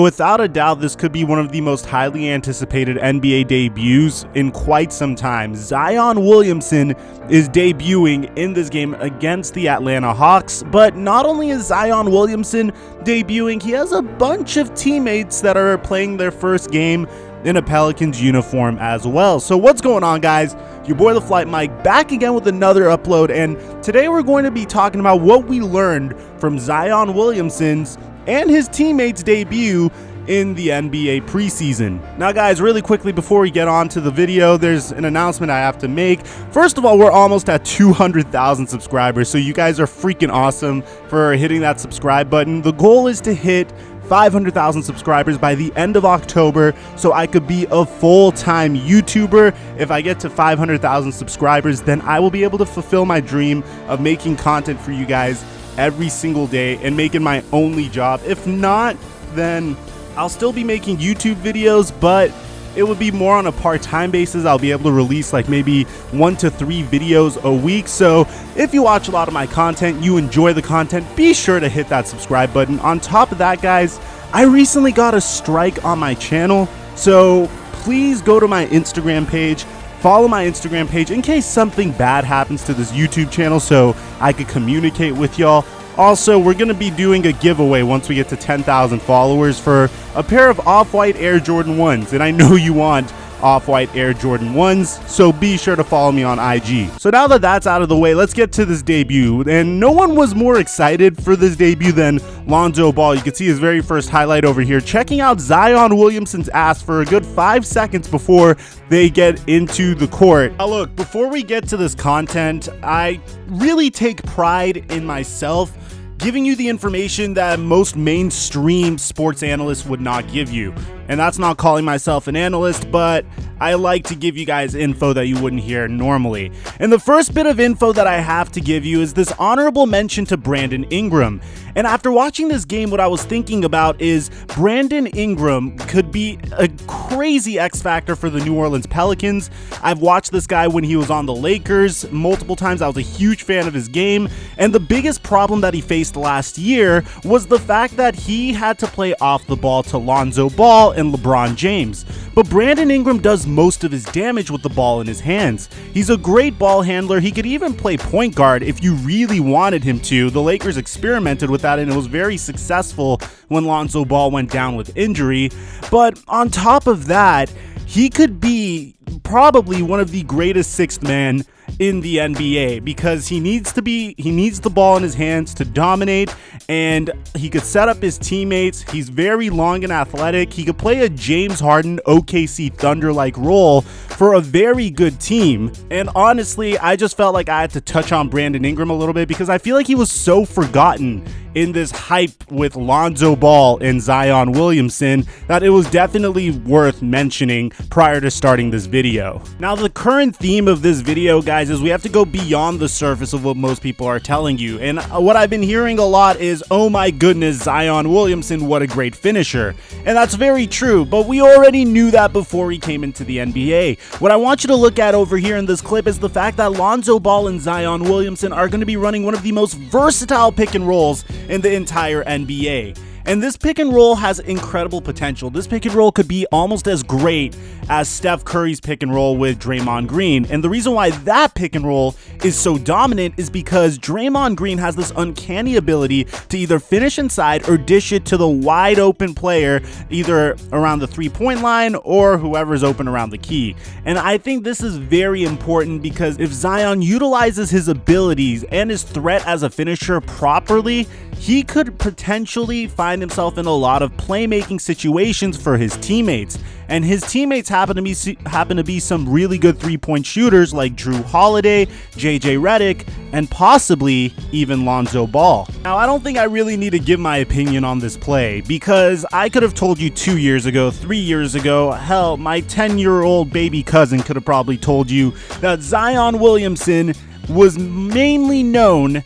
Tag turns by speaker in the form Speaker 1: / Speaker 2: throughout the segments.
Speaker 1: Without a doubt, this could be one of the most highly anticipated NBA debuts in quite some time. Zion Williamson is debuting in this game against the Atlanta Hawks, but not only is Zion Williamson debuting, he has a bunch of teammates that are playing their first game in a Pelicans uniform as well. So what's going on, guys? Your boy TheFlightMike back again with another upload, and today we're going to be talking about what we learned from Zion Williamson's and his teammates' debut in the NBA preseason. Now guys, really quickly before we get on to the video, there's an announcement I have to make. First of all, we're almost at 200,000 subscribers, so you guys are freaking awesome for hitting that subscribe button. The goal is to hit 500,000 subscribers by the end of October so I could be a full-time YouTuber. If I get to 500,000 subscribers, then I will be able to fulfill my dream of making content for you guys every single day and making my only job. If not, then I'll still be making YouTube videos, but it would be more on a part-time basis. I'll be able to release like maybe 1 to 3 videos a week. So if you watch a lot of my content, you enjoy the content, be sure to hit that subscribe button. On top of that, guys, I recently got a strike on my channel, so please go to my Instagram page, follow my Instagram page in case something bad happens to this YouTube channel so I could communicate with y'all. Also, we're going to be doing a giveaway once we get to 10,000 followers for a pair of Off-White Air Jordan 1s, and I know you want Off-White Air Jordan 1s, so be sure to follow me on IG. So now that that's out of the way, let's get to this debut, and no one was more excited for this debut than Lonzo Ball. You can see his very first highlight over here, checking out Zion Williamson's ass for a good 5 seconds before they get into the court. Now look, before we get to this content, I really take pride in myself giving you the information that most mainstream sports analysts would not give you. And that's not calling myself an analyst, but I like to give you guys info that you wouldn't hear normally. And the first bit of info that I have to give you is this honorable mention to Brandon Ingram. And after watching this game, what I was thinking about is Brandon Ingram could be a crazy X factor for the New Orleans Pelicans. I've watched this guy when he was on the Lakers multiple times. I was a huge fan of his game. And the biggest problem that he faced last year was the fact that he had to play off the ball to Lonzo Ball and LeBron James. But Brandon Ingram does most of his damage with the ball in his hands. He's a great ball handler. He could even play point guard if you really wanted him to. The Lakers experimented with that and it was very successful when Lonzo Ball went down with injury. But on top of that, he could be probably one of the greatest sixth men in the NBA because he needs the ball in his hands to dominate, and he could set up his teammates. He's very long and athletic. He could play a James Harden OKC Thunder-like role for a very good team. And honestly, I just felt like I had to touch on Brandon Ingram a little bit because I feel like he was so forgotten in this hype with Lonzo Ball and Zion Williamson that it was definitely worth mentioning prior to starting this video. Now, the current theme of this video, guys, is we have to go beyond the surface of what most people are telling you. And what I've been hearing a lot is, oh my goodness, Zion Williamson, what a great finisher. And that's very true, but we already knew that before he came into the NBA. What I want you to look at over here in this clip is the fact that Lonzo Ball and Zion Williamson are going to be running one of the most versatile pick and rolls in the entire NBA. And this pick and roll has incredible potential. This pick and roll could be almost as great as Steph Curry's pick and roll with Draymond Green. And the reason why that pick and roll is so dominant is because Draymond Green has this uncanny ability to either finish inside or dish it to the wide open player, either around the three-point line or whoever's open around the key. And I think this is very important because if Zion utilizes his abilities and his threat as a finisher properly, he could potentially find himself in a lot of playmaking situations for his teammates. And his teammates happen to be some really good three-point shooters like Drew Holiday, JJ Redick, and possibly even Lonzo Ball. Now, I don't think I really need to give my opinion on this play because I could have told you 2 years ago, 3 years ago, hell, my 10-year-old baby cousin could have probably told you that Zion Williamson was mainly known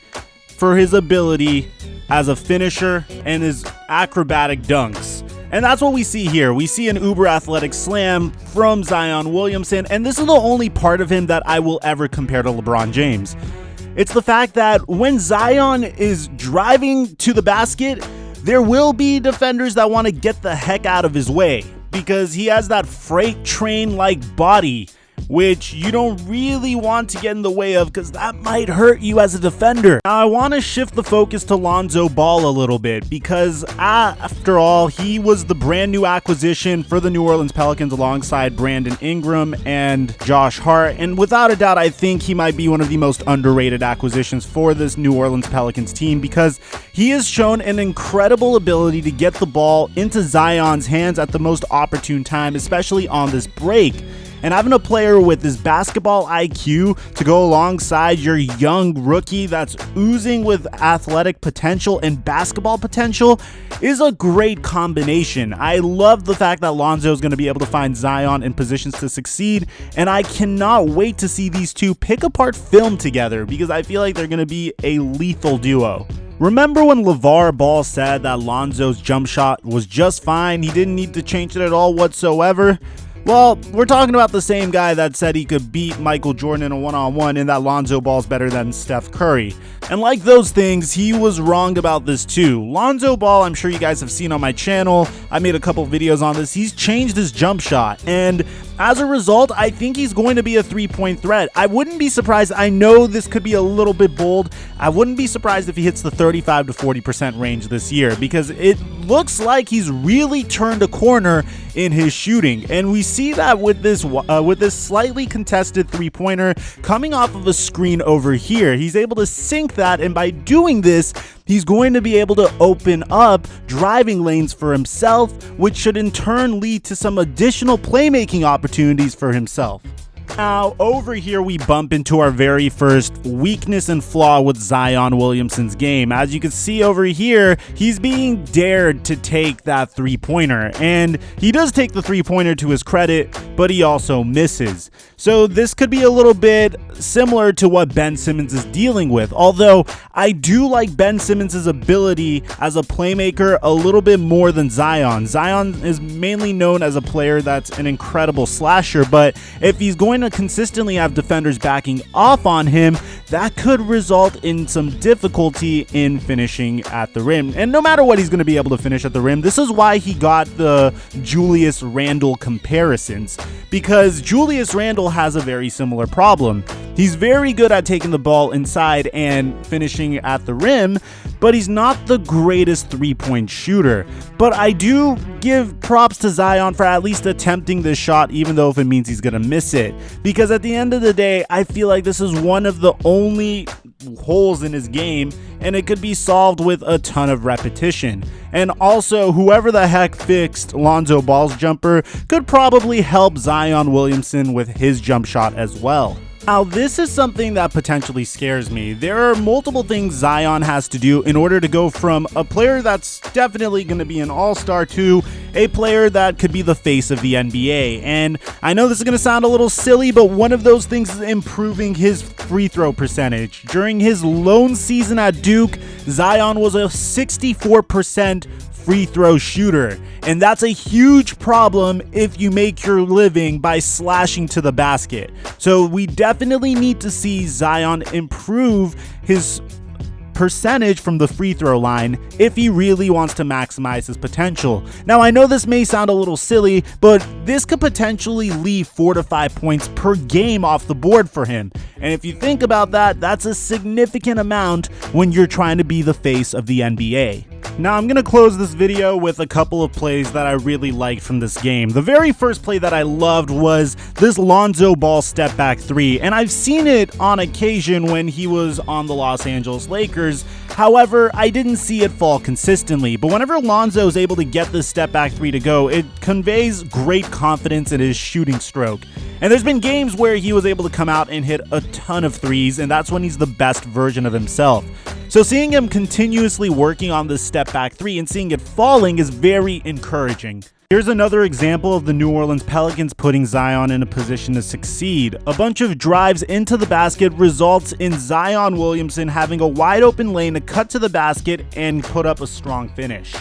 Speaker 1: for his ability as a finisher and his acrobatic dunks. And that's what we see here. We see an uber athletic slam from Zion Williamson, and this is the only part of him that I will ever compare to LeBron James. It's the fact that when Zion is driving to the basket, there will be defenders that want to get the heck out of his way because he has that freight train-like body, which you don't really want to get in the way of because that might hurt you as a defender. Now, I want to shift the focus to Lonzo Ball a little bit because after all, he was the brand new acquisition for the New Orleans Pelicans alongside Brandon Ingram and Josh Hart, and without a doubt, I think he might be one of the most underrated acquisitions for this New Orleans Pelicans team because he has shown an incredible ability to get the ball into Zion's hands at the most opportune time, especially on this break. And having a player with this basketball IQ to go alongside your young rookie that's oozing with athletic potential and basketball potential is a great combination. I love the fact that Lonzo is going to be able to find Zion in positions to succeed, and I cannot wait to see these two pick apart film together because I feel like they're going to be a lethal duo. Remember when LeVar Ball said that Lonzo's jump shot was just fine, he didn't need to change it at all whatsoever? Well, we're talking about the same guy that said he could beat Michael Jordan in a one-on-one and that Lonzo Ball's better than Steph Curry. And like those things, he was wrong about this too. Lonzo Ball, I'm sure you guys have seen on my channel, I made a couple videos on this, he's changed his jump shot, and as a result, I think he's going to be a three-point threat. I wouldn't be surprised, I know this could be a little bit bold, I wouldn't be surprised if he hits the 35 to 40% range this year because it looks like he's really turned a corner in his shooting, and we see that with this slightly contested three-pointer coming off of a screen over here. He's able to sink that, and by doing this, he's going to be able to open up driving lanes for himself, which should in turn lead to some additional playmaking opportunities for himself. Now, over here we bump into our very first weakness and flaw with Zion Williamson's game. As you can see over here, he's being dared to take that three-pointer, and he does take the three-pointer to his credit, but he also misses. So this could be a little bit similar to what Ben Simmons is dealing with, although I do like Ben Simmons' ability as a playmaker a little bit more than Zion. Zion is mainly known as a player that's an incredible slasher, but if he's going to consistently have defenders backing off on him, that could result in some difficulty in finishing at the rim. And no matter what, he's going to be able to finish at the rim. This is why he got the Julius Randle comparisons, because Julius Randle has a very similar problem. He's very good at taking the ball inside and finishing at the rim, but he's not the greatest three-point shooter. But I do give props to Zion for at least attempting this shot, even though if it means he's gonna miss it. Because at the end of the day, I feel like this is one of the only holes in his game, and it could be solved with a ton of repetition. And also, whoever the heck fixed Lonzo Ball's jumper could probably help Zion Williamson with his jump shot as well. Now, this is something that potentially scares me. There are multiple things Zion has to do in order to go from a player that's definitely going to be an all-star to a player that could be the face of the NBA. And I know this is going to sound a little silly, but one of those things is improving his free throw percentage. During his lone season at Duke, Zion was a 64% free throw shooter, and that's a huge problem if you make your living by slashing to the basket. So we definitely need to see Zion improve his percentage from the free throw line if he really wants to maximize his potential. Now, I know this may sound a little silly, but this could potentially leave 4 to 5 points per game off the board for him. And if you think about that, that's a significant amount when you're trying to be the face of the NBA. Now, I'm going to close this video with a couple of plays that I really liked from this game. The very first play that I loved was this Lonzo Ball step back three, and I've seen it on occasion when he was on the Los Angeles Lakers. However, I didn't see it fall consistently, but whenever Lonzo is able to get this step back three to go, it conveys great confidence in his shooting stroke. And there's been games where he was able to come out and hit a ton of threes, and that's when he's the best version of himself. So seeing him continuously working on this step back three and seeing it falling is very encouraging. Here's another example of the New Orleans Pelicans putting Zion in a position to succeed. A bunch of drives into the basket results in Zion Williamson having a wide open lane to cut to the basket and put up a strong finish,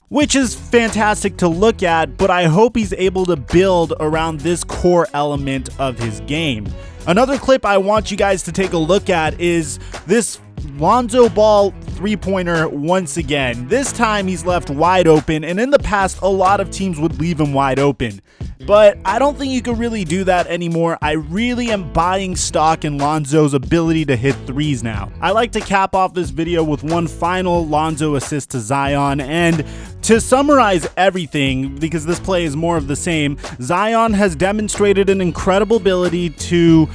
Speaker 1: which is fantastic to look at, but I hope he's able to build around this core element of his game. Another clip I want you guys to take a look at is this Lonzo Ball three-pointer once again. This time he's left wide open, and in the past, a lot of teams would leave him wide open. But I don't think you can really do that anymore. I really am buying stock in Lonzo's ability to hit threes now. I like to cap off this video with one final Lonzo assist to Zion, and to summarize everything, because this play is more of the same, Zion has demonstrated an incredible ability to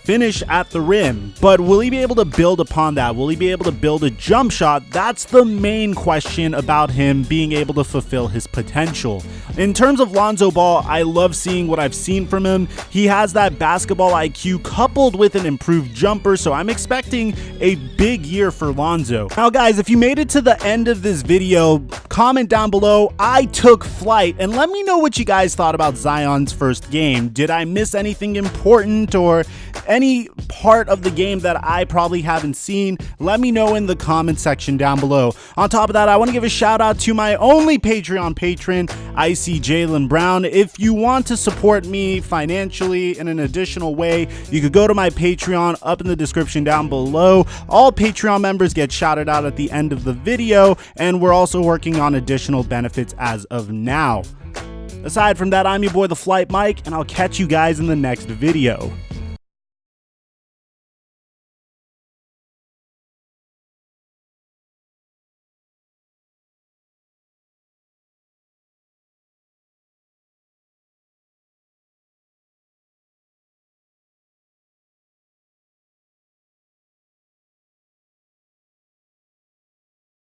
Speaker 1: finish at the rim, but will he be able to build upon that? Will he be able to build a jump shot? That's the main question about him being able to fulfill his potential. In terms of Lonzo Ball, I love seeing what I've seen from him. He has that basketball IQ coupled with an improved jumper, so I'm expecting a big year for Lonzo. Now guys, if you made it to the end of this video, comment down below, I took flight, and let me know what you guys thought about Zion's first game. Did I miss anything important or any part of the game that I probably haven't seen? Let me know in the comment section down below. On top of that, I want to give a shout out to my only Patreon patron, Icy Jalen Brown. If you want to support me financially in an additional way, you could go to my Patreon up in the description down below. All Patreon members get shouted out at the end of the video, and we're also working on additional benefits as of now. Aside from that, I'm your boy, TheFlightMike, and I'll catch you guys in the next video.